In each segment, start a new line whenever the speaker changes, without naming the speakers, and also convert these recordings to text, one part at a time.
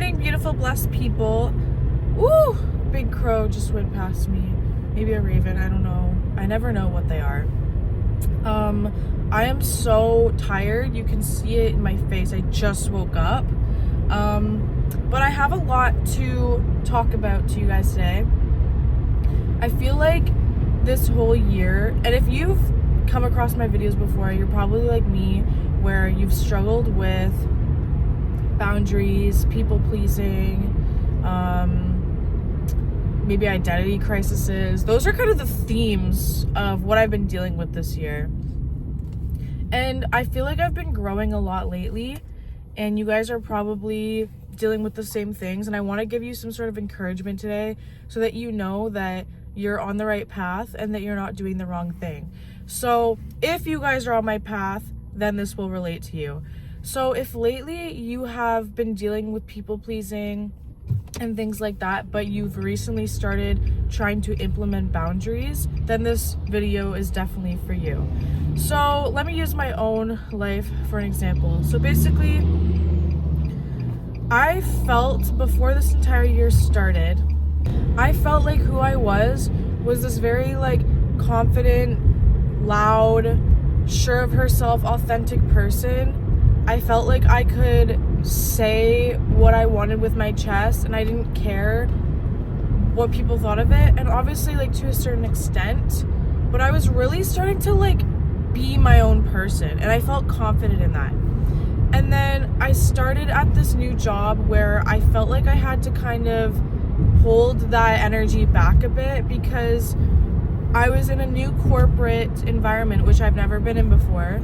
morning, beautiful, blessed people. Woo! Big crow just went past me. Maybe a raven, I don't know. I never know what they are. I am so tired. You can see it in my face. I just woke up. But I have a lot to talk about to you guys today. I feel like this whole year, and if you've come across my videos before, you're probably like me, where you've struggled with boundaries, people pleasing, maybe identity crises. Those are kind of the themes of what I've been dealing with this year. And I feel like I've been growing a lot lately, and you guys are probably dealing with the same things. And I want to give you some sort of encouragement today so that you know that you're on the right path and that you're not doing the wrong thing. So if you guys are on my path, then this will relate to you. So if lately you have been dealing with people pleasing and things like that, but you've recently started trying to implement boundaries, then this video is definitely for you. So let me use my own life for an example. So basically, I felt before this entire year started, I felt like who I was this very like confident, loud, sure of herself, authentic person. I felt like I could say what I wanted with my chest, and I didn't care what people thought of it. And obviously, like, to a certain extent, but I was really starting to like be my own person, and I felt confident in that. And then I started at this new job where I felt like I had to kind of hold that energy back a bit, because I was in a new corporate environment, which I've never been in before.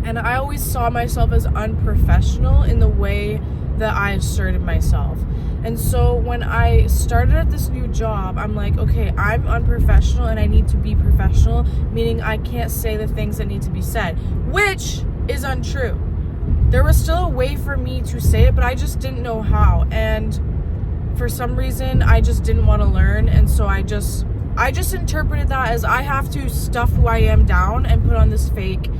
And I always saw myself as unprofessional in the way that I asserted myself. And so when I started at this new job, I'm like, okay, I'm unprofessional and I need to be professional, meaning I can't say the things that need to be said, which is untrue. There was still a way for me to say it, but I just didn't know how. And for some reason, I just didn't want to learn. And so I just interpreted that as I have to stuff who I am down and put on this fake,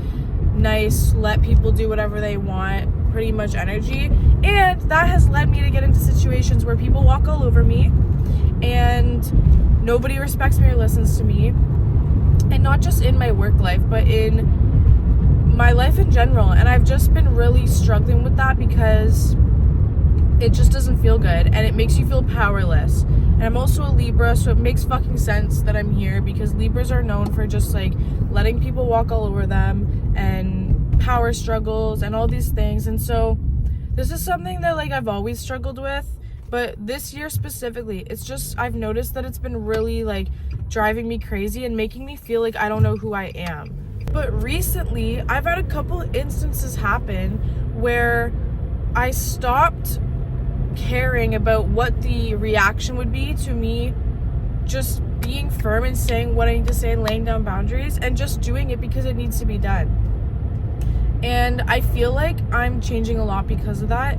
nice, let people do whatever they want, pretty much energy. And that has led me to get into situations where people walk all over me and nobody respects me or listens to me. And not just in my work life, but in my life in general. And I've just been really struggling with that because it just doesn't feel good and it makes you feel powerless. And I'm also a Libra, so it makes fucking sense that I'm here, because Libras are known for just like letting people walk all over them and power struggles and all these things. And so this is something that like I've always struggled with, but this year specifically, it's just, I've noticed that it's been really like driving me crazy and making me feel like I don't know who I am. But recently, I've had a couple instances happen where I stopped caring about what the reaction would be to me just being firm and saying what I need to say and laying down boundaries and just doing it because it needs to be done. And I feel like I'm changing a lot because of that.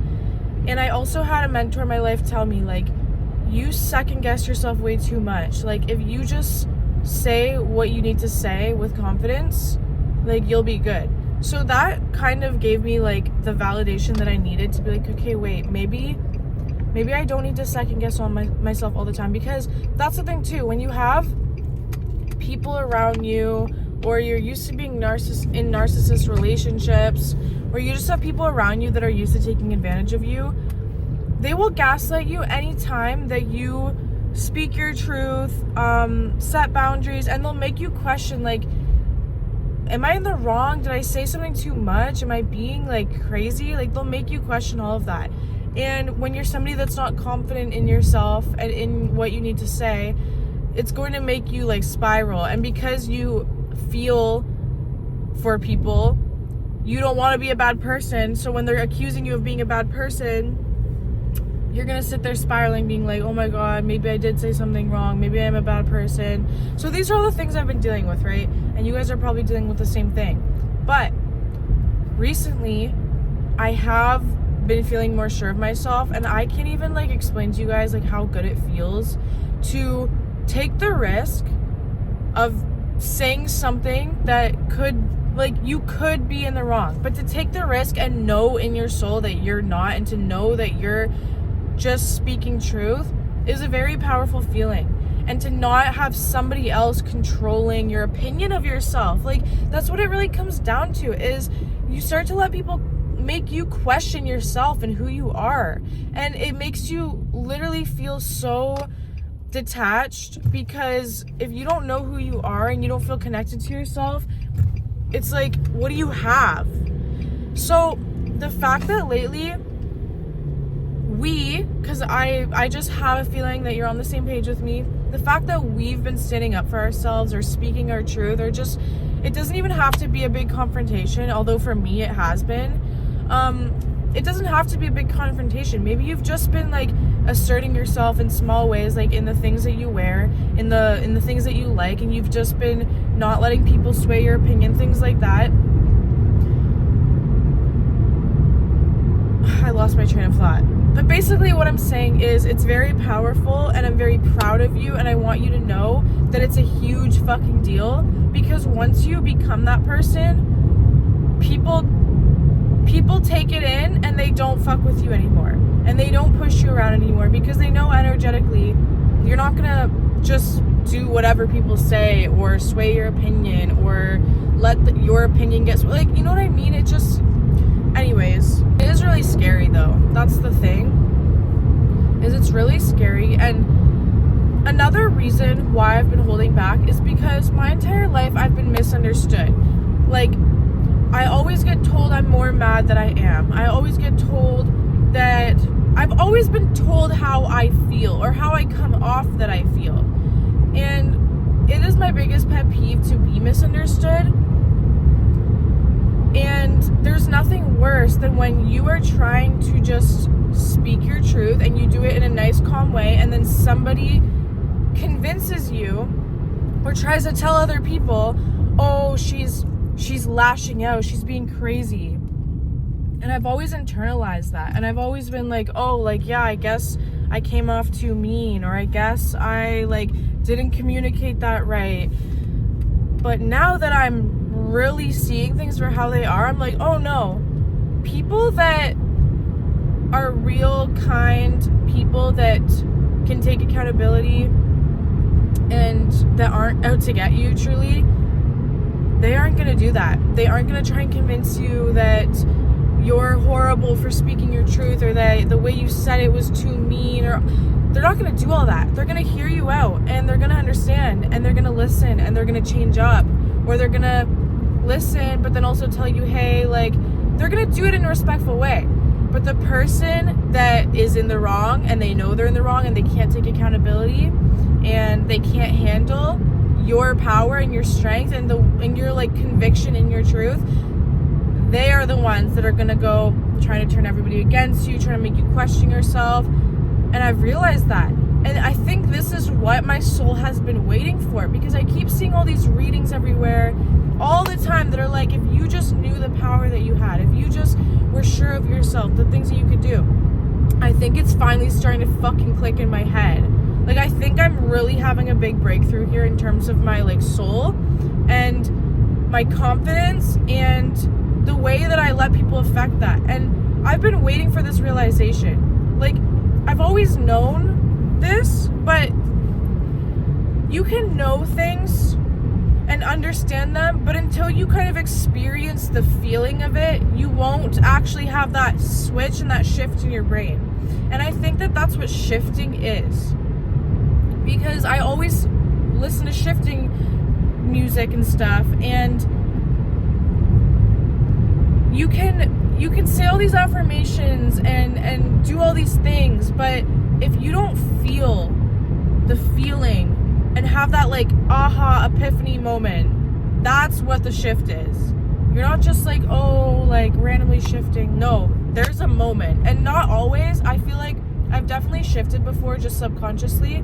And I also had a mentor in my life tell me, like, you second guess yourself way too much. Like, if you just say what you need to say with confidence, like, you'll be good. So that kind of gave me like the validation that I needed to be like, okay, wait, maybe I don't need to second guess on myself all the time. Because that's the thing too, when you have people around you, or you're used to being in narcissist relationships, or you just have people around you that are used to taking advantage of you, they will gaslight you anytime that you speak your truth, set boundaries, and they'll make you question, like, am I in the wrong? Did I say something too much? Am I being like crazy? Like, they'll make you question all of that. And when you're somebody that's not confident in yourself and in what you need to say, it's going to make you like spiral. And because you feel for people, you don't want to be a bad person. So when they're accusing you of being a bad person, you're going to sit there spiraling, being like, oh my God, maybe I did say something wrong. Maybe I'm a bad person. So these are all the things I've been dealing with, right? And you guys are probably dealing with the same thing. But recently, I have been feeling more sure of myself, and I can't even like explain to you guys like how good it feels to take the risk of saying something that could Like, you could be in the wrong, but to take the risk and know in your soul that you're not, and to know that you're just speaking truth, is a very powerful feeling. And to not have somebody else controlling your opinion of yourself, like, that's what it really comes down to, is you start to let people make you question yourself and who you are, and it makes you literally feel so detached, because if you don't know who you are and you don't feel connected to yourself, it's like, what do you have? So the fact that lately because I just have a feeling that you're on the same page with me, the fact that we've been standing up for ourselves or speaking our truth, or just, it doesn't even have to be a big confrontation, although for me it has been. It doesn't have to be a big confrontation. Maybe you've just been like asserting yourself in small ways, like in the things that you wear, in the things that you like, and you've just been not letting people sway your opinion, things like that. I lost my train of thought. But basically what I'm saying is, it's very powerful, and I'm very proud of you, and I want you to know that it's a huge fucking deal, because once you become that person, people take it in and they don't fuck with you anymore, and they don't push you around anymore, because they know energetically you're not gonna just do whatever people say or sway your opinion or let your opinion get like, you know what I mean? It just, anyways, it is really scary though. That's the thing, is it's really scary. And another reason why I've been holding back is because my entire life I've been misunderstood. Like, I always get told I'm more mad than I am. I always get told that I've always been told how I feel, or how I come off that I feel. And it is my biggest pet peeve to be misunderstood. And there's nothing worse than when you are trying to just speak your truth and you do it in a nice, calm way, and then somebody convinces you or tries to tell other people, oh, she's lashing out, she's being crazy. And I've always internalized that, and I've always been like, oh, like, yeah, I guess I came off too mean, or I guess I like didn't communicate that right. But now that I'm really seeing things for how they are, I'm like, oh no, people that are real, kind people that can take accountability and that aren't out to get you truly, they aren't going to do that. They aren't going to try and convince you that you're horrible for speaking your truth, or that the way you said it was too mean, or they're not going to do all that. They're going to hear you out, and they're going to understand, and they're going to listen, and they're going to change up, or they're going to listen but then also tell you, hey, like, they're going to do it in a respectful way. But the person that is in the wrong, and they know they're in the wrong, and they can't take accountability, and they can't handle your power and your strength and your like conviction in your truth, they are the ones that are gonna go trying to turn everybody against you, trying to make you question yourself. And I've realized that, and I think this is what my soul has been waiting for, because I keep seeing all these readings everywhere all the time that are like, if you just knew the power that you had, if you just were sure of yourself, the things that you could do. I think it's finally starting to fucking click in my head. Like, I think I'm really having a big breakthrough here in terms of my, like, soul and my confidence and the way that I let people affect that. And I've been waiting for this realization. Like, I've always known this, but you can know things and understand them, but until you kind of experience the feeling of it, you won't actually have that switch and that shift in your brain. And I think that that's what shifting is. Because I always listen to shifting music and stuff, and you can say all these affirmations and do all these things, but if you don't feel the feeling and have that like aha epiphany moment, that's what the shift is. You're not just like, oh, like randomly shifting. No, there's a moment, and not always. I feel like I've definitely shifted before, just subconsciously.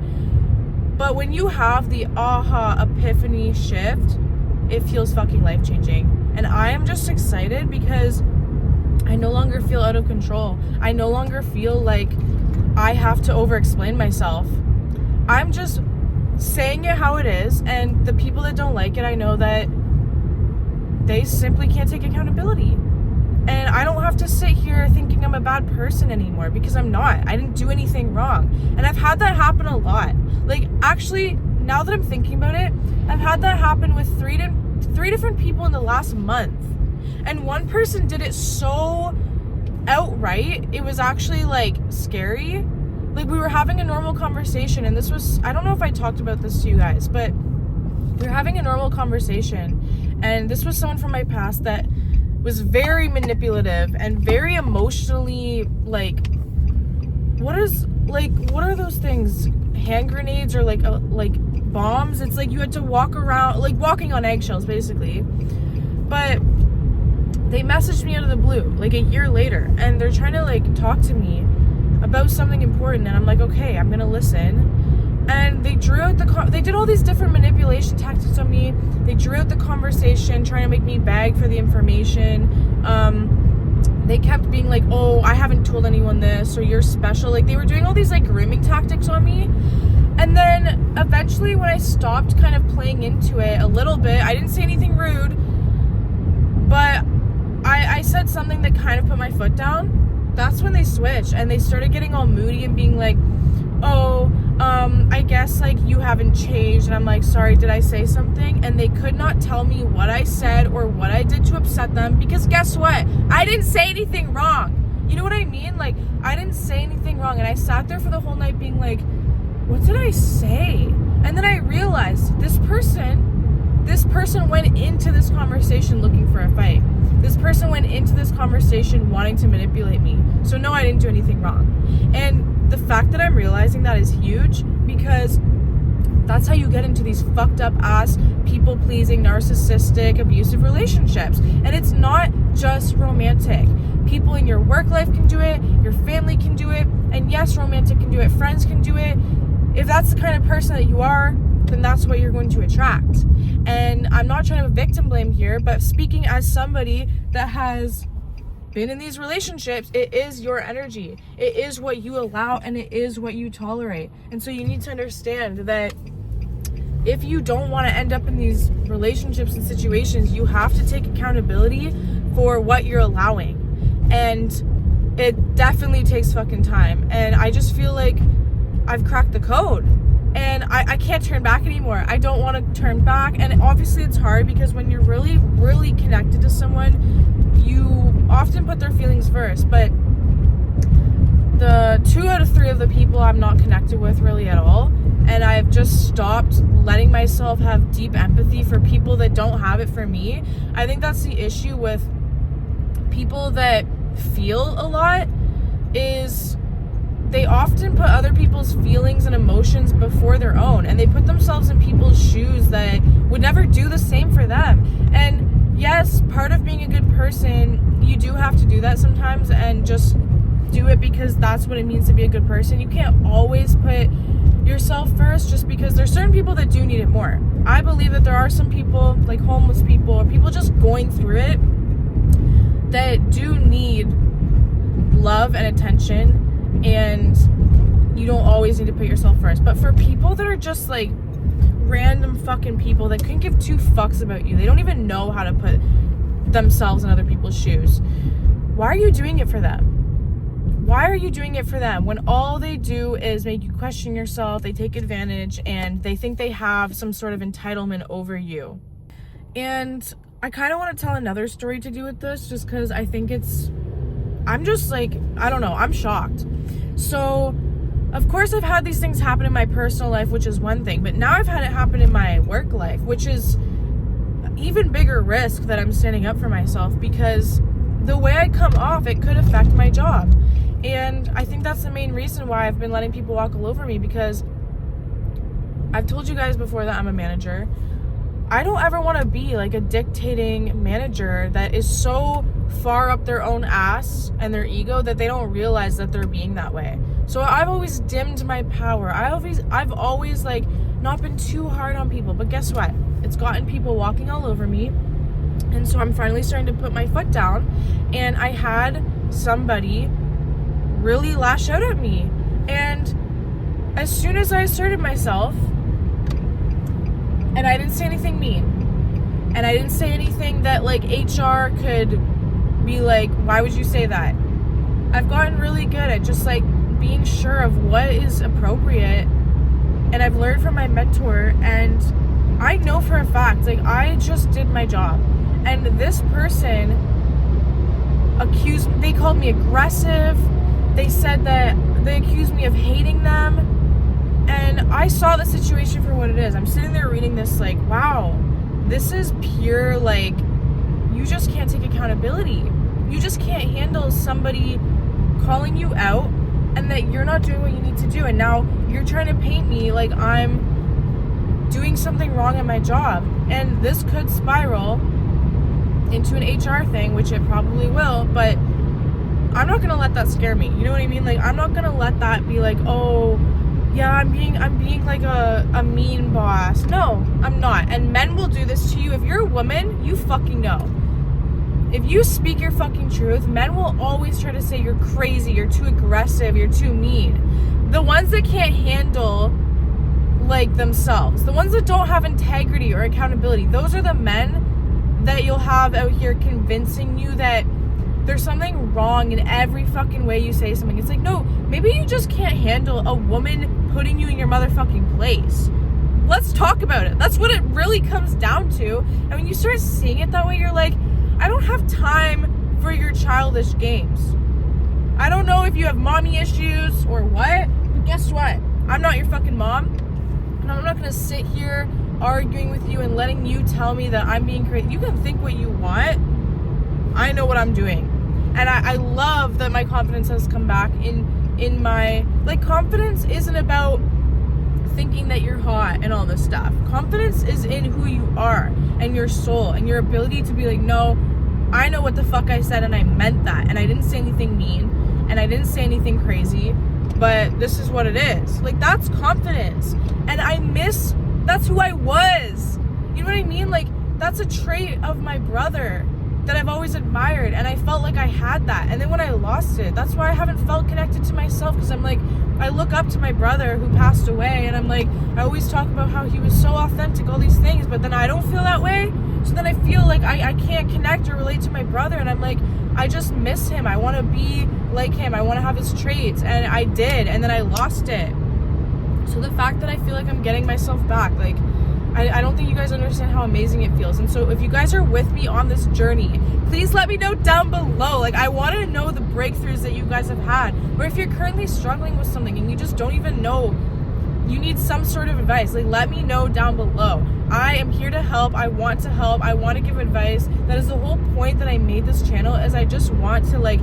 But when you have the aha epiphany shift, it feels fucking life-changing. And I am just excited because I no longer feel out of control. I no longer feel like I have to over-explain myself. I'm just saying it how it is, and the people that don't like it, I know that they simply can't take accountability. And I don't have to sit here thinking I'm a bad person anymore, because I'm not. I didn't do anything wrong. And I've had that happen a lot. Like, actually, now that I'm thinking about it, I've had that happen with three different people in the last month. And one person did it so outright, it was actually like scary. Like, we were having a normal conversation, and this was, I don't know if I talked about this to you guys, but we were having a normal conversation, and this was someone from my past that was very manipulative and very emotionally, like, what are those things? Hand grenades or like bombs? It's like you had to walk around, like walking on eggshells, basically. But they messaged me out of the blue, like a year later, and they're trying to like talk to me about something important, and I'm like, okay, I'm gonna listen. And they drew out they did all these different manipulation tactics on me. They drew out the conversation, trying to make me beg for the information. They kept being like, oh, I haven't told anyone this, or you're special. Like, they were doing all these like grooming tactics on me. And then eventually, when I stopped kind of playing into it a little bit, I didn't say anything rude, but I said something that kind of put my foot down. That's when they switched, and they started getting all moody and being like, oh, I guess like you haven't changed. And I'm like, sorry, did I say something? And they could not tell me what I said or what I did to upset them, because guess what? I didn't say anything wrong. You know what I mean? Like, I didn't say anything wrong. And I sat there for the whole night being like, what did I say? And then I realized this person went into this conversation looking for a fight. This person went into this conversation wanting to manipulate me. So no, I didn't do anything wrong. And the fact that I'm realizing that is huge, because that's how you get into these fucked up ass, people-pleasing, narcissistic, abusive relationships. And it's not just romantic. People in your work life can do it, your family can do it, and yes, romantic can do it, friends can do it. If that's the kind of person that you are, then that's what you're going to attract. And I'm not trying to victim blame here, but speaking as somebody that has been in these relationships, it is your energy. It is what you allow, and it is what you tolerate. And so you need to understand that if you don't want to end up in these relationships and situations, you have to take accountability for what you're allowing. And it definitely takes fucking time. And I just feel like I've cracked the code. And I can't turn back anymore. I don't want to turn back. And obviously it's hard, because when you're really, really connected to someone, you often put their feelings first. But the 2 out of 3 of the people I'm not connected with really at all. And I've just stopped letting myself have deep empathy for people that don't have it for me. I think that's the issue with people that feel a lot, is they often put other people's feelings and emotions before their own, and they put themselves in people's shoes that would never do the same for them. And yes, part of being a good person, you do have to do that sometimes, and just do it because that's what it means to be a good person. You can't always put yourself first, just because there's certain people that do need it more. I believe that there are some people, like homeless people or people just going through it, that do need love and attention. And you don't always need to put yourself first. But for people that are just like random fucking people that couldn't give 2 fucks about you, they don't even know how to put themselves in other people's shoes, why are you doing it for them? Why are you doing it for them when all they do is make you question yourself? They take advantage, and they think they have some sort of entitlement over you. And I kind of want to tell another story to do with this, just because I think I'm just like, I don't know, I'm shocked. So, of course, I've had these things happen in my personal life, which is one thing, but now I've had it happen in my work life, which is even bigger risk that I'm standing up for myself, because the way I come off, it could affect my job. And I think that's the main reason why I've been letting people walk all over me, because I've told you guys before that I'm a manager. I don't ever want to be like a dictating manager that is so far up their own ass and their ego that they don't realize that they're being that way. So I've always dimmed my power. I've always like not been too hard on people, but guess what? It's gotten people walking all over me. And so I'm finally starting to put my foot down, and I had somebody really lash out at me. And as soon as I asserted myself, and I didn't say anything mean, And I didn't say anything that like HR could be like, why would you say that? I've gotten really good at just like being sure of what is appropriate, and I've learned from my mentor, and I know for a fact, like, I just did my job. And this person they called me aggressive. They said that they accused me of hating them. And I saw the situation for what it is. I'm sitting there reading this like, wow, this is pure, like, you just can't take accountability. You just can't handle somebody calling you out and that you're not doing what you need to do. And now you're trying to paint me like I'm doing something wrong at my job. And this could spiral into an HR thing, which it probably will, but I'm not gonna let that scare me. You know what I mean? Like, I'm not gonna let that be like, oh yeah, I'm being like a mean boss. No, I'm not. And men will do this to you. If you're a woman, you fucking know. If you speak your fucking truth, men will always try to say you're crazy, you're too aggressive, you're too mean. The ones that can't handle like themselves, the ones that don't have integrity or accountability, those are the men that you'll have out here convincing you that there's something wrong in every fucking way you say something. It's like, no, maybe you just can't handle a woman putting you in your motherfucking place. Let's talk about it. That's what it really comes down to. And when you start seeing it that way, you're like, I don't have time for your childish games. I don't know if you have mommy issues or what, but guess what? I'm not your fucking mom. And I'm not gonna sit here arguing with you and letting you tell me that I'm being crazy. You can think what you want. I know what I'm doing. And I love that my confidence has come back in my, like, confidence isn't about thinking that you're hot and all this stuff. Confidence is in who you are and your soul and your ability to be like, no, I know what the fuck I said and I meant that. And I didn't say anything mean and I didn't say anything crazy, but this is what it is. Like, that's confidence. And that's who I was. You know what I mean? Like, that's a trait of my brother that I've always admired, and I felt like I had that. And then when I lost it, that's why I haven't felt connected to myself, because I'm like, I look up to my brother who passed away, and I'm like, I always talk about how he was so authentic, all these things, but then I don't feel that way. So then I feel like I can't connect or relate to my brother, and I'm like, I just miss him. I want to be like him. I want to have his traits, and I did, and then I lost it. So the fact that I feel like I'm getting myself back, like, I don't think you guys understand how amazing it feels. And so if you guys are with me on this journey, please let me know down below. Like, I want to know the breakthroughs that you guys have had. Or if you're currently struggling with something and you just don't even know, you need some sort of advice, like, let me know down below. I am here to help. I want to help. I want to give advice. That is the whole point that I made this channel, is I just want to, like,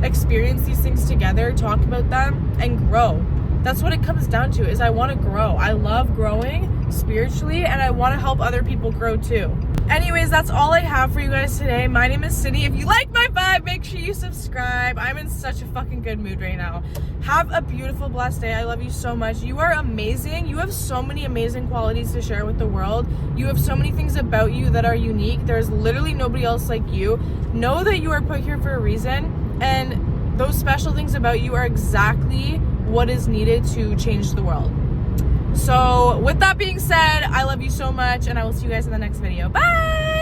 experience these things together, talk about them, and grow. That's what it comes down to, is I want to grow. I love growing spiritually, and I want to help other people grow too. Anyways, that's all I have for you guys today. My name is Sydney. If you like my vibe, make sure you subscribe. I'm in such a fucking good mood right now. Have a beautiful, blessed day. I love you so much. You are amazing. You have so many amazing qualities to share with the world. You have so many things about you that are unique. There's literally nobody else like you. Know that you are put here for a reason, and those special things about you are exactly what is needed to change the world. So with that being said, I love you so much, and I will see you guys in the next video. Bye!